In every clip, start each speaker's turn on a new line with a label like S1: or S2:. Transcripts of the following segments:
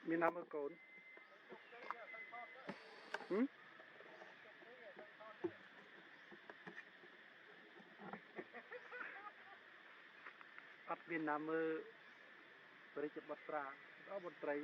S1: មានណាមើលកូនអត់មានណាមើលបរិជ្ជបត្រាដល់មន្ត្រី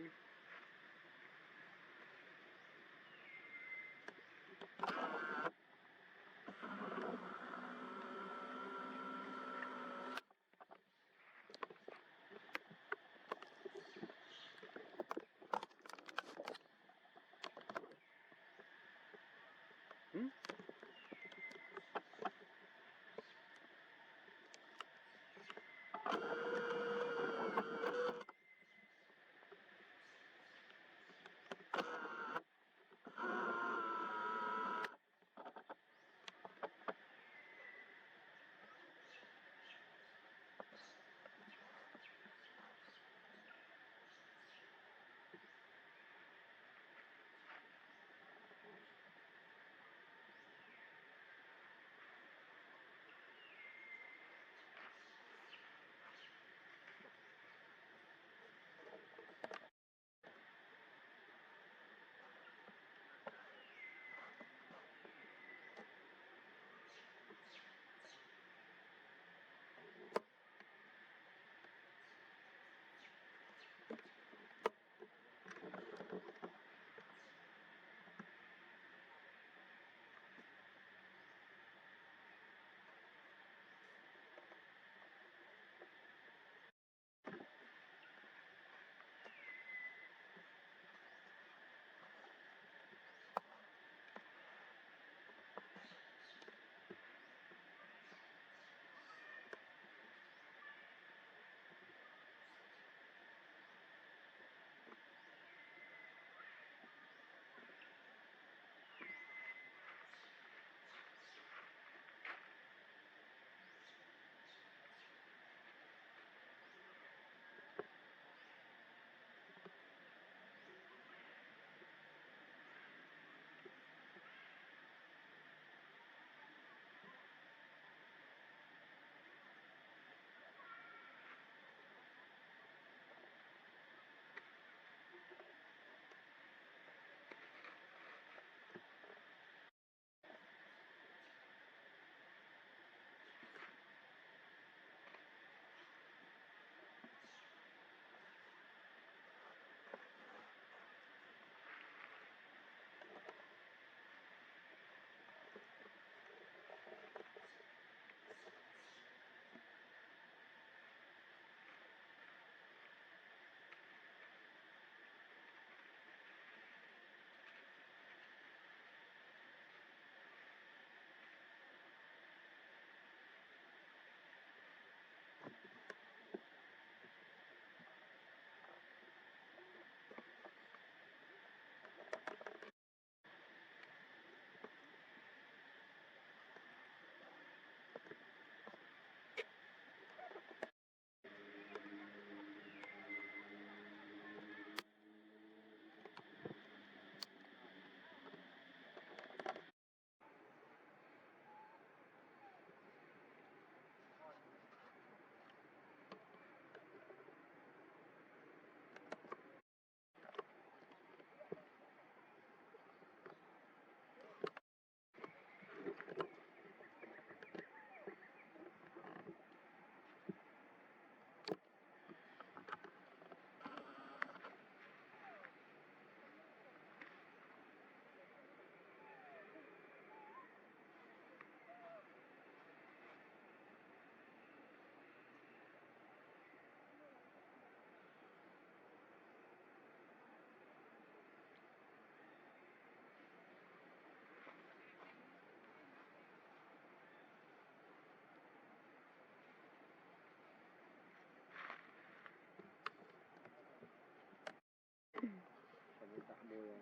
S2: តែមួយដាក់មួយ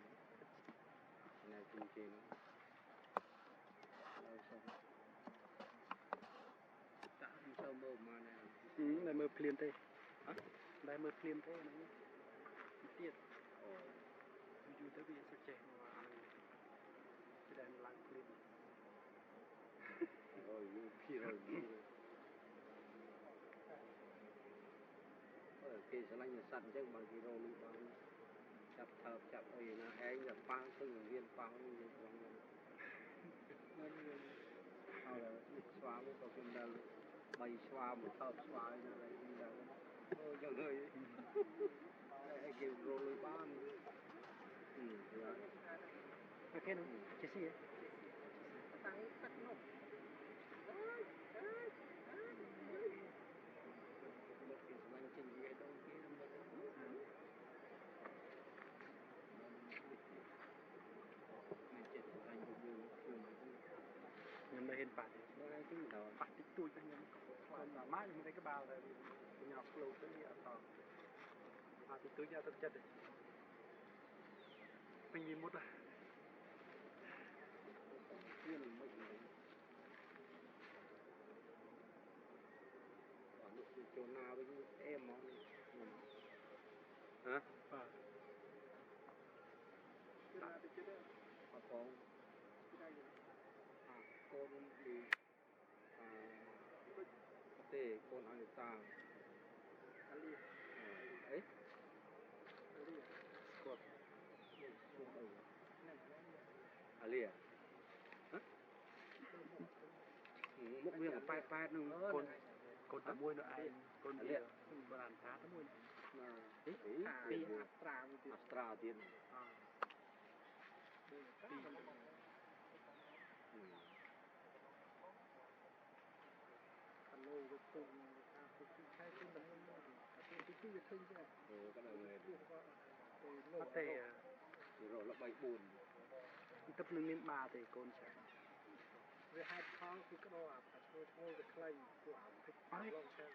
S2: ណែទីគេនោះហើយសុំដាក់មិនទៅមើលប៉ុន្មាន
S1: ដែលមើលភ្លាមទេដែលមើលភ្លាមទេហ្នឹងទៀត
S2: អូ
S1: យូរទៅវាសុខចេះមកអាហ្នឹងគេដែលឡើងភ្លាម
S2: អូយូរ200អើគេឆ្លាញ់សัตว์អញ្ចឹងបើគេរកលុយបាន ចាប់ថើបចាប់អីណាឯងតែប៉ាំងទៅរៀនប៉ាំងយើងក្នុងហ្នឹងហើយស្វាមកក៏ខ្ញុំដល់3ស្វាមកថើបស្វាណាឡើយខ្ញុំដល់អូយ៉ាងហើយឯគេរលុយបាន
S1: អូខេនោះចេះស៊ី
S2: តាំងទឹកនោះមកពីស្មានចេញវាដល់គេមកមិនចិត្តអញទៅជួយមក
S1: ខ្ញុំនៅហ៊ានប៉ះទេ
S2: ដល់ទីដល់
S1: ប៉ះតិចតួចទៅខ្ញុំខ្លាចតែម៉ាក់ខ្ញុំតែក្បាលតែញ៉ាំផ្លូវទៅវាអត់តប៉ះតិចតួចញ៉ាំទឹកចិត្តទេពេញវាមុតហ่ะ
S2: វាមិនមិនអត់ទៅចូលណាវិញអេហ្មងហ៎
S1: បាទដាក់តិចទៀត
S2: អត់ផងកូនពីទេកូនអនិតា
S1: អាលី
S2: អី
S1: អាលីស្គាល់
S2: ជួបអីអាលីហ៎មុខវាប៉ែតនឹង
S1: កូនតែមួយនៅឯងកូនវាបានថាតែមួយ
S2: អីពីអាស្ត្រាទៀត
S1: ពីអាឡូវាទុំថាពុកខែទុំតែមួយតែទីទីវាឃើញទេ
S2: អូក៏ដល់ហើយ
S1: អត់ទេ
S2: រកល្បី4
S1: ទឹកនឹងមានបាទេកូនចាវាហេតុផលគឺក្តោអាឈ្មោះឈ្មោះវាខ្លីពួកអាទឹកឡងចា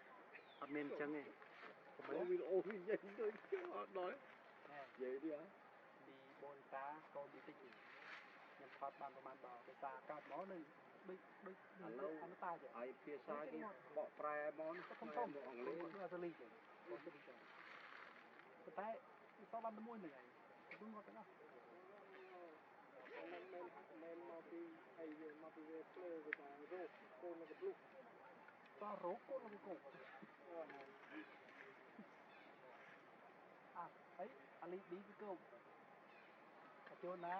S1: អត់មានអញ្ចឹងទេ
S2: អូវីដេអូវិញដូចអត់ដល់និយាយđi
S1: đi bồn tá con đi tíchខ្ញុំថតបានប្រហែលដល់ភាសាកើតមកនឹងដូច
S2: ឥឡូវ
S1: តាចេះ
S2: ហើយភាសាគេបកប្រែមកខ្ញុំមកអង់គ្លេស
S1: អាសាលីចេះអូសាលីចេះតែវាសបានតែមួយហ្នឹងឯងគឺមកទាំងអស់មិនមកពីអីវាមកពីវាផ្លើវាថារោគកូននៅកភ្លុកតោះរោគកូននៅកុកអីអាលីឌីគឺកុកអាជូនណា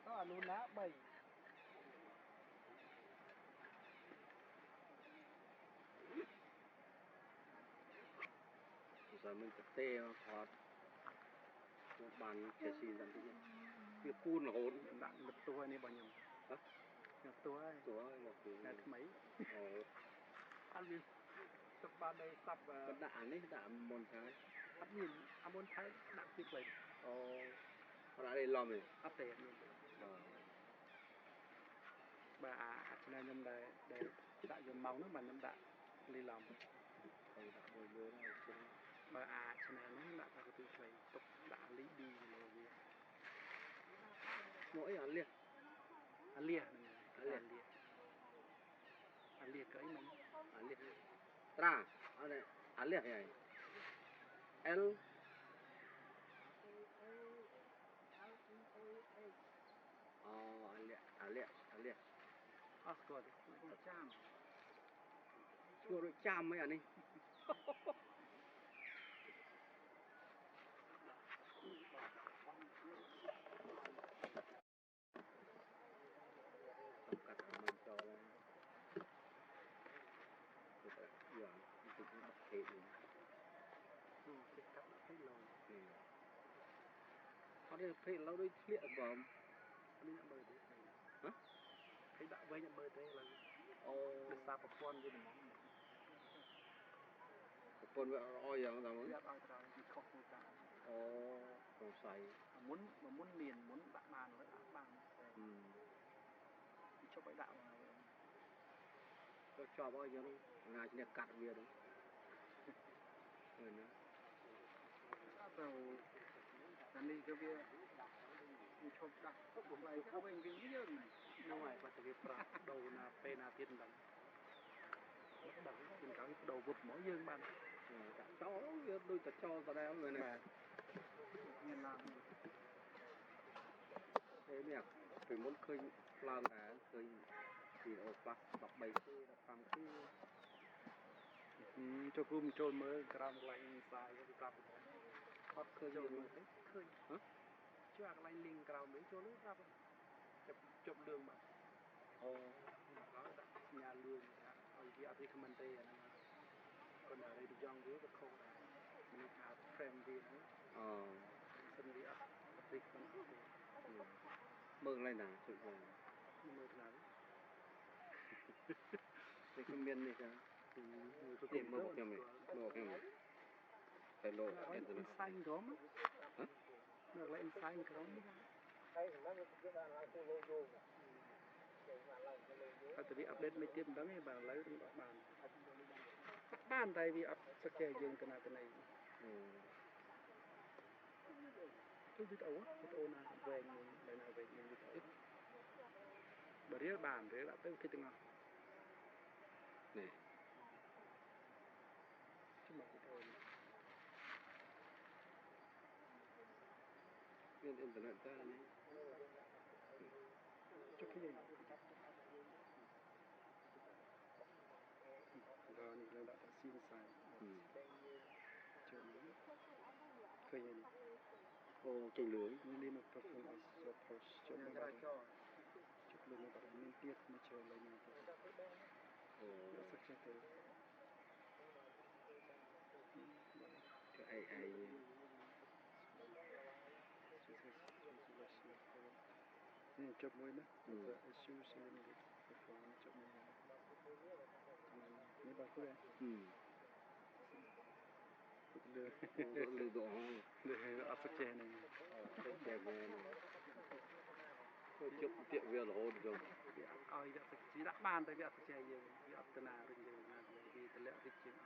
S1: តោះអាលូណា3giờ
S2: mình thực tế mà thọt một bàn chia sẻ dần thì việc phun là hồn
S1: đặt một tua này bao nhiêu
S2: hả
S1: một tua
S2: một
S1: là mấy
S2: ăn
S1: đi tập ban đây tập
S2: đạn đấy đạn môn thái
S1: tập nhìn môn thái đạn tuyệt vời
S2: họ đã đây lòm rồi
S1: áp tiền luôn bà cho nên nhâm để đại dùng máu nó mà nhâm đại đi làm
S2: đã rồi bữa này
S1: bà cho nên nó đã là tuyệt vời tục đã lý đi rồi gì
S2: mỗi ăn liệt
S1: ăn liệt cái mình
S2: ăn liệt tra ở đây ăn liệt này L ăn liệt
S1: rồi
S2: chua rồi cham mấy anh đi cắt mình cho lên giờ mình cũng bắt thịt luôn
S1: cắt hết lâu
S2: có đây thịt lâu đấy liệt bầm
S1: đi nhận bơi đấy
S2: hả
S1: thấy đã với nhận bơi thế là được xa một con với món
S2: con vợ oi giờ tao muốn
S1: biết oi tao thì không có cả
S2: còn xài
S1: muốn liền muốn bạn bàn với bạn bàn cho bãi đạo
S2: cho bao nhiêu đâu ngày chỉ cắt bia đúng rồi nữa
S1: rồi anh đi cho bia chụp đặt một vài cái bệnh viện dương này ngoài và cái đầu là pe là thiên đẳng đẳng trên cái đầu vụt mỗi dương ban
S2: chó đôi chặt cho tao đem rồi này
S1: nhiên làm
S2: thế nè phải muốn khơi làm cả khơi thì ở bắc đọc bảy khi đọc tam khi
S1: cho cơm trôn mới gram lại xài cái cặp
S2: khơi gì luôn
S1: khơi
S2: hả
S1: cho cái line link cầu mấy chỗ nữa ra chụp đường mà đó đặt nhà lương ở cái ở comment đây là còn ở đây thì dòng với vật không là mình thả frame đi nữa sân đi ở đi con
S2: mừng lên nào chụp rồi
S1: mưa nào
S2: thì cái miền này sao thì mưa bọc em phải lộ
S1: cái xanh đó mà nó lại xanh cái đó tại vì update mấy tiệm đó ấy bà lấy được bàn tại vì up sắc kè dương cái này tôi biết ấu nào về đây nào về nhưng biết ấu bởi vì bàn đấy là tới khi từng nào
S2: này
S1: chứ mà biết ấu
S2: bên internet ta này
S1: cho cái gì rồi này đã xin sai cho nó khơi gì
S2: ô trên lưới
S1: đi một perform as your post cho nó bắt chụp lên nó bắt mình tiết mà chờ lại nhau nó sắc chết rồi
S2: cho ai
S1: นี่จบมวยนะชื่อเซเลนดิฟอร์มจบมวยนี่บางคน
S2: เลยดอง
S1: เลยอัศจรรย์นี่
S2: เป็นแก่แม่ก็จบเตี้ยเวียนโหดจบ
S1: เอาอีกสักทีละบ้านแต่วิอัศจรรย์ยังวิอัตนาเรื่องเดียวนะวิตะเละวิจิตร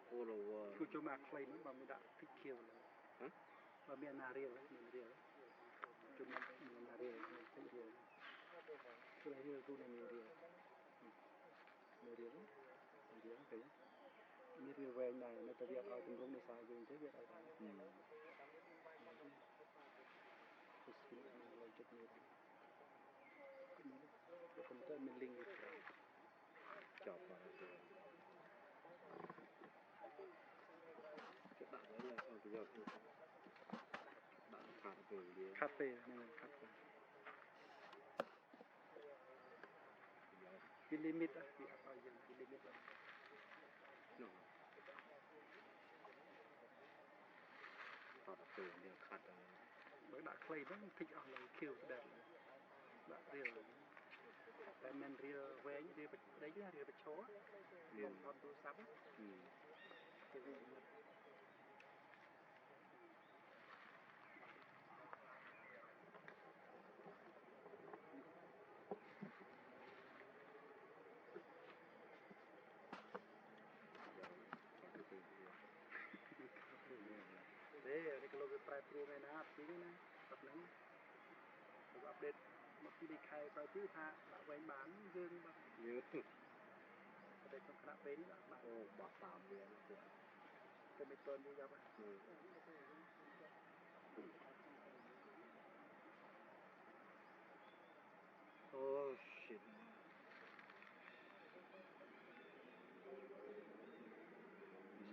S2: โอ้โห
S1: คือจะมาใครนี่บางไม่ได้ทิเขียวเลยบางมีนาเรียลเลยมีเรียลจุดมีนาเรียลที่เรียลคือเรียลตัวนี้มีเรียลมีเรียลไปมีเรียลแหวนไหนในตะเวียนเอาตรงในสายยืนเทียบเอาได้คือสิ่งที่เราจุดนี้ก็คอมพิวเตอร์มันลิงก์
S2: จบแล้วจะดังเลยเอาไปยอดดังขาดไปเดียว
S1: คาเฟ่นี่คาเฟ่มีลิมิตอ่ะมีอะไรอย่างมีลิมิตอ่ะ
S2: ขาดไปเดียวขาด
S1: บางด่าใครบ้างพิจเอาเลยคิวแดดด่าเรียวแต่มันเรียวแหวนเรียวได้ยังเรียวไปโชว์ลงทอนดูซับจะวิ่งเด้อก็เราไปปลายปลูกไงนะปีนี้นะแบบนั้นผมอัปเดตมาที่ดีใครปลายที่ท่าแหวนบานยืนแบบ
S2: เยอะสุด
S1: แต่ก็ขนาดเป็นโอ้
S2: บาดตามเลย
S1: จะไม่ต้นดูยับอ่ะ
S2: โอ้ชิต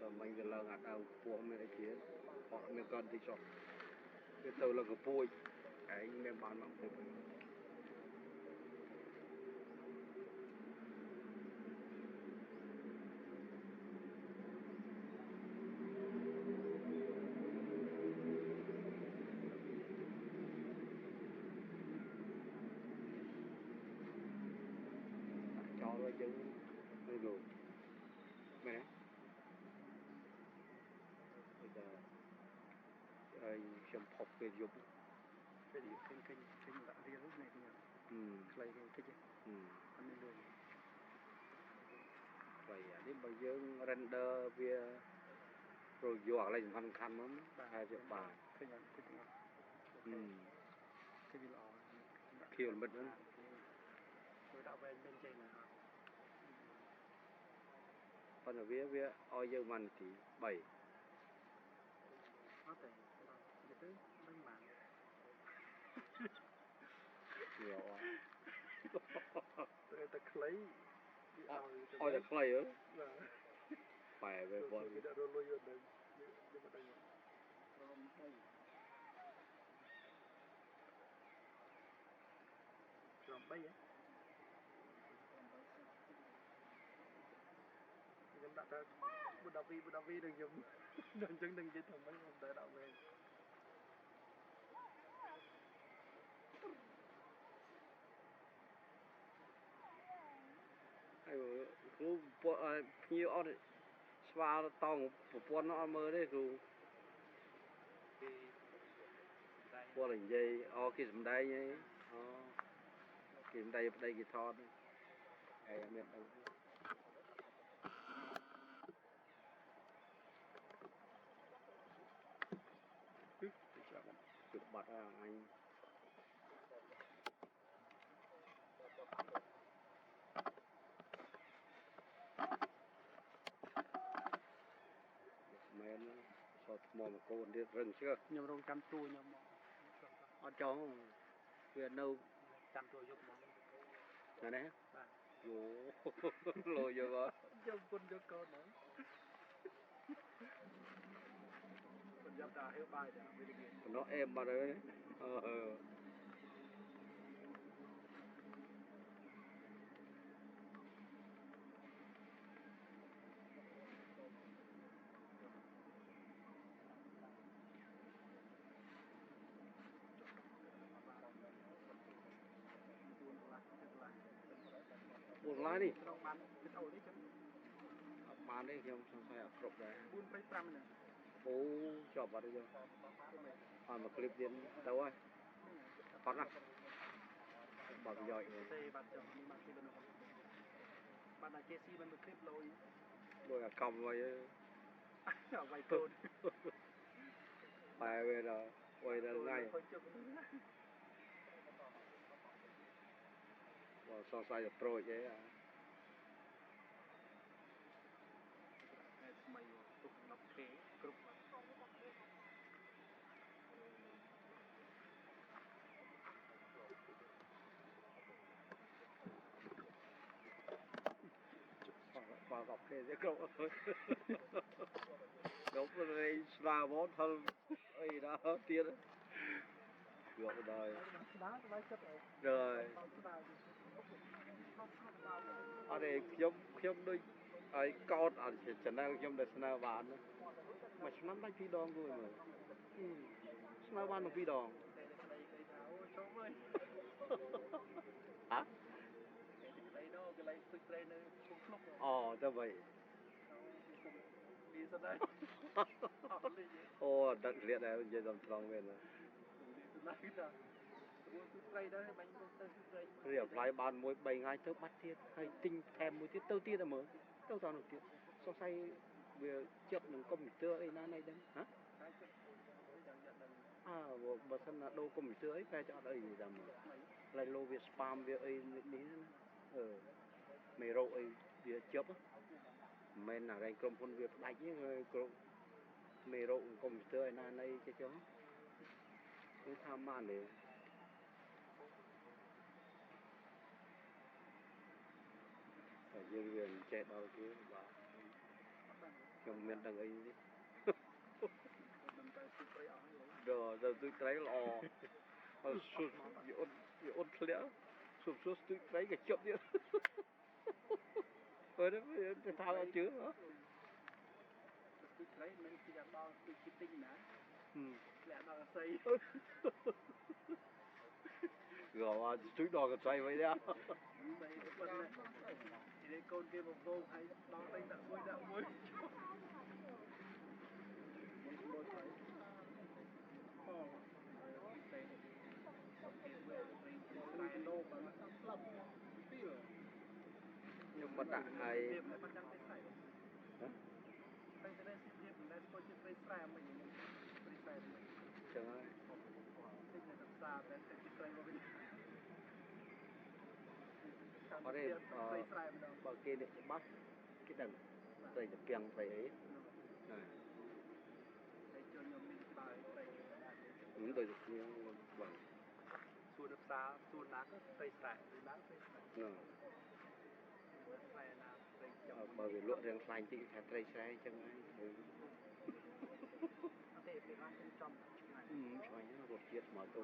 S2: sao mình giờ là ngạt ao cua mấy cái kia họ mình cần thì chọn cái tàu là cái bùi anh mình bán bằng cái cho nó chứ đây rồi mày đấy bây giờ xem phọc về dục
S1: cái gì cái đã riêng lúc này nhỉ lấy cái gì anh đi luôn
S2: vậy đến bây giờ render về rồi dọa lên phần khăn lắm hai chục bà
S1: cái gì cái gì lọ
S2: kêu mất lắm
S1: tôi đã về bên trên này
S2: phần ở phía oi dơ mình thì 7
S1: có thể cái thứ đánh mạng
S2: nhiều
S1: tôi ta lấy
S2: oi là clay á phải về bọn
S1: cái đó rồi luôn đây 3ហ៎ខ្ញុំដាក់ទៅបុដាវីនឹងខ្ញុំអញ្ចឹងនឹងនិយាយថាមិនខ្ញុំតែដាក់វិញ
S2: ครูปวดพี่ออดสวาต้องปวดน้อมือได้ครูปวดอย่างไรอ๋อกินสมได้ไงอ๋อกินสมได้ได้กี่ทอดไอ้เม็ดจุดบัตรอะไร men sọt mò mà cô đi rừng chưa
S1: nhầm rong chăm tua nhầm
S2: ở chỗ huyện đâu
S1: chăm tua dục mong
S2: này nè vô lôi vô vợ
S1: chăm quân cho con nữa mình dám đào hết bài để
S2: nó êm mà đấy buồn lái đi bán đi không xong xoay cột đấy
S1: buôn phải trăm nè
S2: ô chọp vào đây rồi mà clip điện đâu ơi phát nào bảo giỏi
S1: xe bạn chồng đi bạn xe bên bạn là Jesse bên một clip lôi
S2: rồi là cầm rồi
S1: ở vài côn
S2: bài về rồi quay ra ngay và so sánh được rồi vậy à
S1: mày tục đọc kế group
S2: vào đọc kế sẽ group thôi đúng rồi là bó thân ấy đó tiền rồi đời rồi ở đây khiêm đôi ấy con ở trên này khiêm để xem bán mà năm nay phi đòn rồi mà xem bán phi đòn hả cho vậy ô đặc liệt này giờ dòng lòng về rồi rỉa lại bàn mối 7 ngày thơ bắt tiết hay tinh thèm mối tiết tâu tiết là mới tâu toàn được tiết sau say về chậm đừng công tưa ấy na này đấy hả à bữa thân là đâu công tưa ấy phải cho đây gì làm lại lô việc spam việc ấy ní mày rộ ấy việc chớp á mình là đây công việc đánh với mày rộ công tưa ấy na này cái chó cứ tham man để dương huyền chạy đâu chứ bà trong miền đằng ấy rồi giờ tôi thấy lò sụt ôn lẽ sụp tôi thấy cái chậm điện rồi đấy thao ra chứ hả
S1: tôi thấy mình chỉ là bao tôi chỉ tinh nè lẽ nào là xây
S2: rồi chú đò cái xoay vậy đó
S1: thì đây con kia một vô hay bao tay đã muối
S2: nhưng mà đã hay trời ơi ở đây bờ kia để bắt cái đằng đây là kiềng phải ấy này đúng rồi vâng
S1: xuôi đập xa xuôi nát tây sải nát
S2: bởi vì lụa rừng xanh thì phải tây sải chân ấy xoay nó rột chiết mở tụ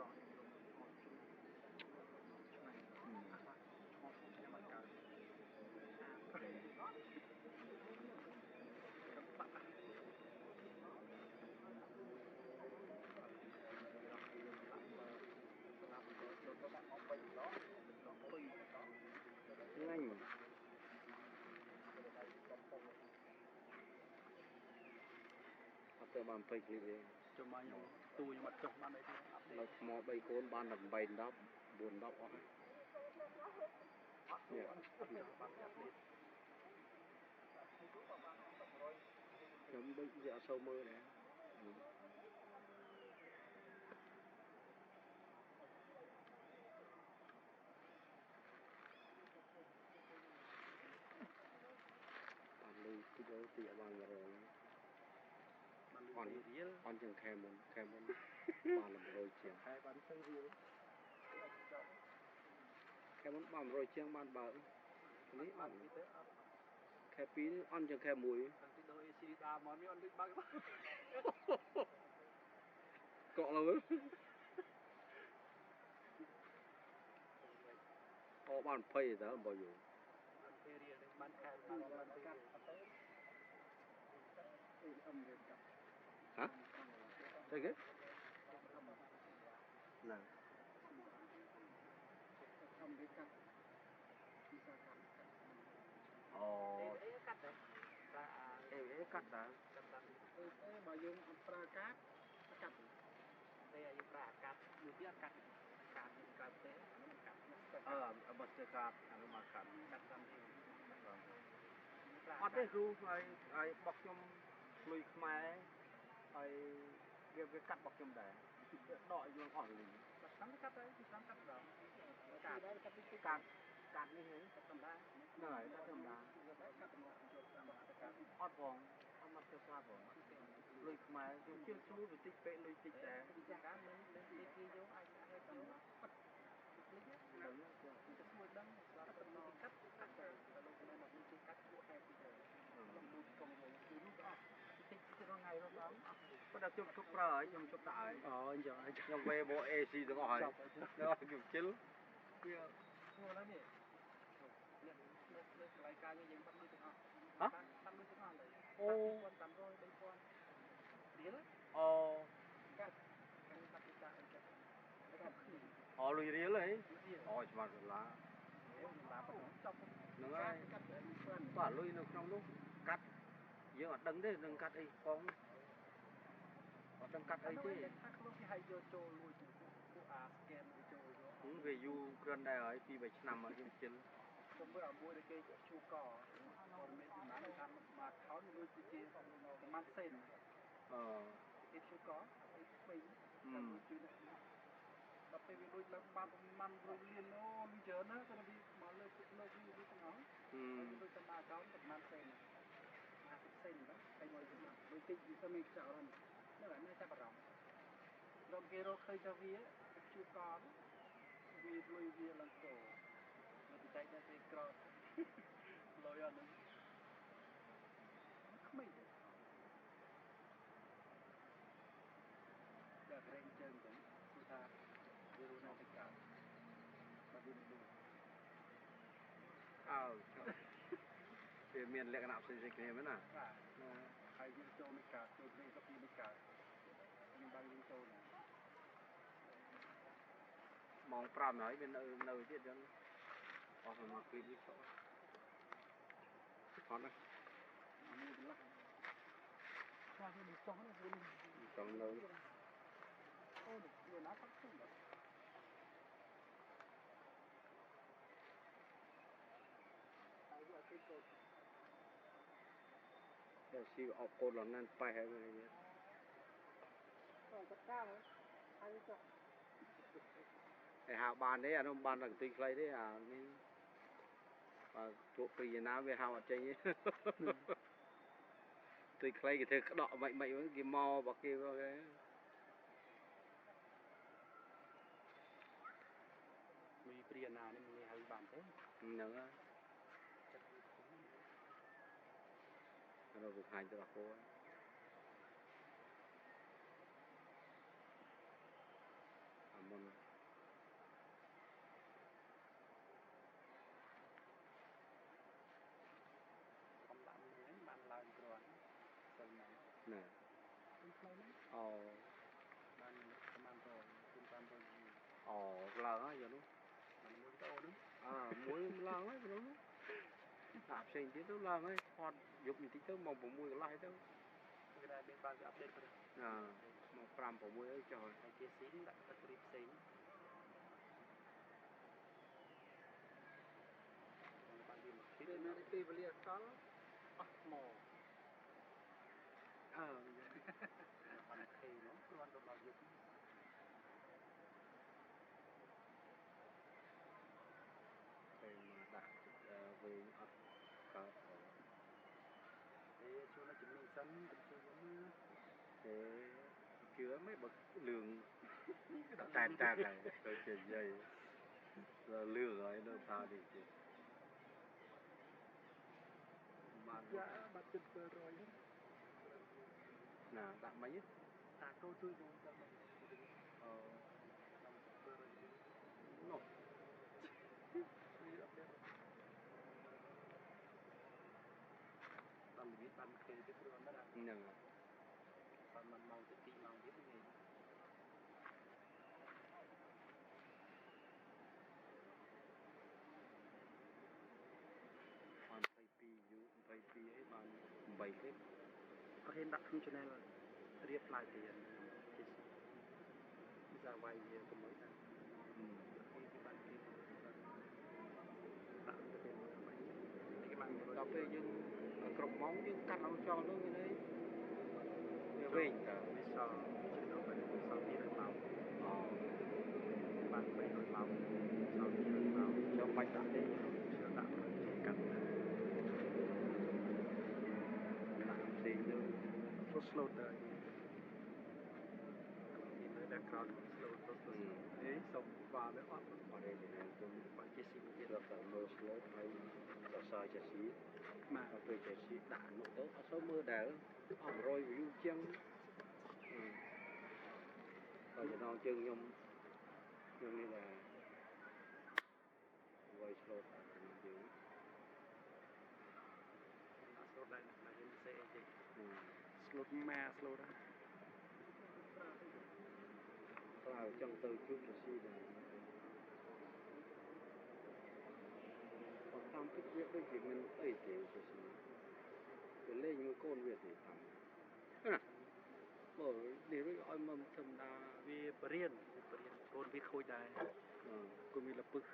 S2: ទៅបាន20 clip ទេ
S1: ចាំមកខ្ញុំទូខ្ញុំអត់ចុះបានអីទេអាប់ដេ
S2: នៅ
S1: ត
S2: ថ្ម3កូនបានតែ8 10 4 10អស់ហើយនេះ
S1: បានអាប់ដេត
S2: ខ្ញុំដូចវាអត់សូវមើលដែរបានលុយទីទៅទីឲ្យបាន100
S1: បានលុយរៀល
S2: អន់ជាងខែមុនបាន100ជាង
S1: ខែបានទៅរៀល
S2: ខែមុនបាន100ជាងបានបើនេះអ
S1: បាន
S2: ត់
S1: ពីទៅអត់
S2: ខែ2នេះអន់ជាងខែ1
S1: តាំងពីដល់ AC ដើមមកមានអត់លុយបើក
S2: កក់លើអូបាន20តើបើយូរ
S1: បានពេលរៀលបានខែបានកាត់អត់ទៅអឹមវាកាត់
S2: ហ៎ទៅគេណា
S1: អឹមវាកាត់ពីសាកាត់
S2: អូ
S1: អេកាត់ដែរប្រើអា
S2: អេកាត់តើ
S1: កាត់តាមអេបើយើងអត់ប្រើកាត់កាត់តែយើងប្រើអាកាត់មួយទៀតកាត់កាត់កាត់ទេអានោះកាត់
S2: បើស្ទើកាត់អានោះមកកាត់
S1: កាត់តាមនេះ
S2: អត់ទេគ្រូហើយបោះខ្ញុំលុយខ្មែរហើយវាកាត់បោះខ្ញុំដែរដកឲ្យយើងអស់លុយ
S1: តាមកាត់ទៅទីតាមកាត់ដល់កាត់កាត់ទី
S2: កា
S1: កាត់
S2: ត់នេះហ៎
S1: កាត់ធម្មតា
S2: ហ្នឹងហើយកាត់ធម្មតា
S1: កាត់មកចូលតាមកាត់
S2: អត់ផងអត់មកទៅកាត់ផងលុយខ្មែរខ្ញុំជឿស្រួលបន្តិចពេកលុយតិចដែរ
S1: ទីកាត់នឹងលេខគេយកអាចឲ្យតាមលេខហ្នឹងទៅស្មួយដឹងដល់ទៅទីកាត់កាត់ទៅដល់នៅមកទីកាត់ពួកហេតុទៅមួយកងវិញគឺនោះក៏អត់តិចទៅថ្ងៃរត់ដល់
S2: ប៉ុន្តែខ្ញុំជប់ប្រើហើយខ្ញុំជប់ដាក់ហើយ
S1: អូអញ្ចឹង
S2: ខ្ញុំវេប AC ទាំងអស់ហើយដល់ខ្ញុំជិលវា
S1: ស្រួលណាស់នេះនេះលើកន្លែងការយើងបាត់លុយទាំងអស់បាត់លុយទាំងអស់เลย
S2: អូ
S1: 500 3000រៀល
S2: អូ
S1: កាត់កាត់ពីកាត់អីកាត់កាត់គ្នា
S2: អូលុយរៀលហីអូច្បាស់ដុល្លារ
S1: ឡាប់ចប់
S2: ហ្នឹងហើយ
S1: កាត់ទៅ
S2: បាទលុយនៅក្នុងនោះកាត់យើងអត់ដឹងទេនឹងកាត់អីផងអត់ដឹងកាត់អីទេ
S1: ថាខ្លួនគេឲ្យយកចូលលួចពួកអា scan ចូលយក
S2: វាយូរគ្រាន់ដែរហើយ2 3ឆ្នាំហើយខ្ញុំជិល
S1: ខ្ញុំមើលអាមួយដែលគេជួកព័ត៌មានពីម៉ានថាមក account លួចជាប្រហែលសេន គេជួកគេពេញតែលួចជួយដល់ពេលវាលួចឡើងបានប្រហែល100លានអូលុយច្រើនណាស់គាត់មកលើកវាលុយទាំងអស់លុយតាម account ប្រហែលសេន50សេនបាទតែមួយលុយតិចទៅមានខ្ចោលហ្នឹងនៅតែបារម្ភដល់គេរកឃើញថាវាជួកវាលុយវាឡើងកោនៅបច្ចេកទេសក្រោតលុយអត់ហ្នឹងក្មេងទេតែក្រែងជើងចឹងគឺថាវារស់នៅទីកើតបើវាមិនដឹង
S2: អើវាមានលក្ខណៈផ្សេងៗគ្នាមែនណា
S1: បាទហើយយើងចូលនៃកើតចូលលេខទៅពីនៃកើតយើងបើយើងចូលណា
S2: ម៉ោង5ហើយវានៅទៀតចឹងអស់មកគ្លីបនេះចុះអត់ណា
S1: មួយកន្លះថាវាមិនចង់ទេវា
S2: ចង់នៅ
S1: អូវាណាគាត់ឃើញបាទហើយវាអត់ឃើញចូល
S2: តែស៊ីអបកូនលណានប៉ែហើយវិញ
S1: គាត់តាមហើយចុះ
S2: តែហៅបានទេអានោះបានតែទីខ្លីទេអានេះបាទពួកព្រីណាវាហៅអត់ចេញទេទីខ្លីគេធ្វើក្តក់មិនវិញគេមករបស់គេមកគេ
S1: មីព្រាណានេះមិនហៅបានទេ
S2: ហ្នឹងហើយអានោះវាខាញ់ទៅអស់គោអាមុន
S1: កំដាក់នេះបានឡើងគ្រាន់សិលមក
S2: ណែ
S1: ផ្លូវនេះ
S2: អូ
S1: បានប្រហែល100ជិះ500
S2: អូឡើងហើយយកនោះ
S1: បានមួយតោហ្នឹង
S2: មួយឡើងហើយព្រោះនោះដាក់ផ្សេងទៀតទៅឡើងហើយថតយប់បន្តិចទៅមក6កន្លះទៅ
S1: អ វាតែមានបានវាអាប់ដេតទៅ
S2: មក5 6អីចុះ
S1: ហើយគេស៊ីនដាក់ទឹកព្រីផ្សេងបានវាមកពីនៅពេលវេលាអសល់អស់ថ្មបានខេនោះគ្រាន់តែដល់យប់
S2: ពេលមកដាក់វិញអត់កើត
S1: ជួយនៅជំនាញសិនទៅជួយខ្ញុំ
S2: ជឿមិនបើលឿងតែហើយទៅជាយាយលឿងហើយនៅថានេះទៀត
S1: បានបាត់ចិត្ត700
S2: ណាដាក់មិន
S1: តាកោជួយខ្ញុំដល់មក
S2: នោះ
S1: ដល់វាបានគេទៅព្រោះអត់ណា
S2: ហ្នឹង
S1: បានមកម៉ោងទៅ2ម៉ោងទៀតនេះ
S2: បាន22យូ22អីបាន8ទេ
S1: ប្រហែលដាក់ក្នុង channel រៀបឡាយទៀតពីសាវាយវាកុំឲ្យដាក់គេបានគេដាក់ទៅពេលមកបាយគេបាន
S2: ដល់ពេលយើងគ្រប់ម៉ោងយើងកាត់ឲ្យចោលទៅវាវិញតើ
S1: វាសល់ដល់ពេលវាសល់200ម៉ោងបាន300ម៉ោងសល់200ម៉ោង
S2: ចូលបាច់ដាក់ទេ
S1: ចូលដាក់ចូលកាត់
S2: ដាក់ផ្សេងទៅ
S1: slow ទៅពីលើដាក់ក្រោយ slow សុំបានអត់
S2: អត់ទេ
S1: បើជាស៊ីទៀត
S2: ដល់តែមើល slow ហើយដល់សើចេះស៊ី
S1: មក
S2: ពេលចេះស៊ីដាក់នោះទៅអត់សូវមើលដែរអស់100 view ជាងបើចំណងជើងខ្ញុំនេះដែរ voice slow តែចំណងជើង
S1: អត់ slow ដែរតែយើងសេអីទេ slow មក slow ដែរ
S2: ប្រើចង់ទៅជួបទៅស៊ីដែរតាមពិតវាដូចជាមិនអីទេទៅស៊ីទៅលេងមួយកូនវាទេតាមណាបើនេះរួចឲ្យមកធម្មតា
S1: វាបរៀនកូនវាខូចដែរកូនវាលពឹស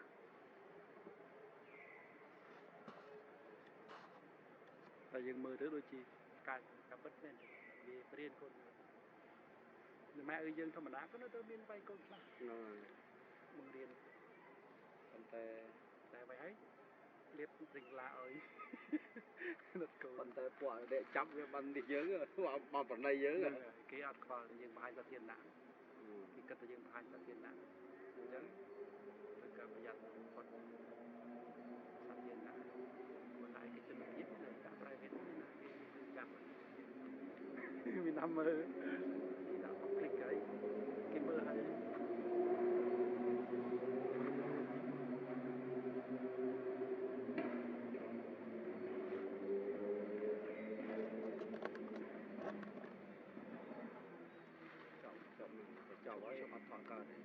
S1: តែយើងមើលទៅដូចជាកាពិតមែនវាបរៀនកូនម៉ែយើងធម្មតាក៏នៅទៅមានវាយកូនខ្លះបង្រៀន
S2: ប៉ុន្តែ
S1: អ្វីហើយលៀបព្រិចឡាឲ្យនឹកកូន
S2: ប៉ុន្តែពួកដេកចាប់វាបាននេះយើងបានប្រណីយើង
S1: គេអត់ខ្វល់យើងបង្ហាញសាធារណៈគេគិតថាយើងបង្ហាញសាធារណៈអញ្ចឹងត្រូវការប្រយ័ត្នបំផុតសាធារណៈមិនឯកជនភាពតែដាក់ private ណាគេចាប់មានណាមើលដាក់ public ហើយគេមើលហើយ
S2: ចប់ហើយអត់ថតកើតទេ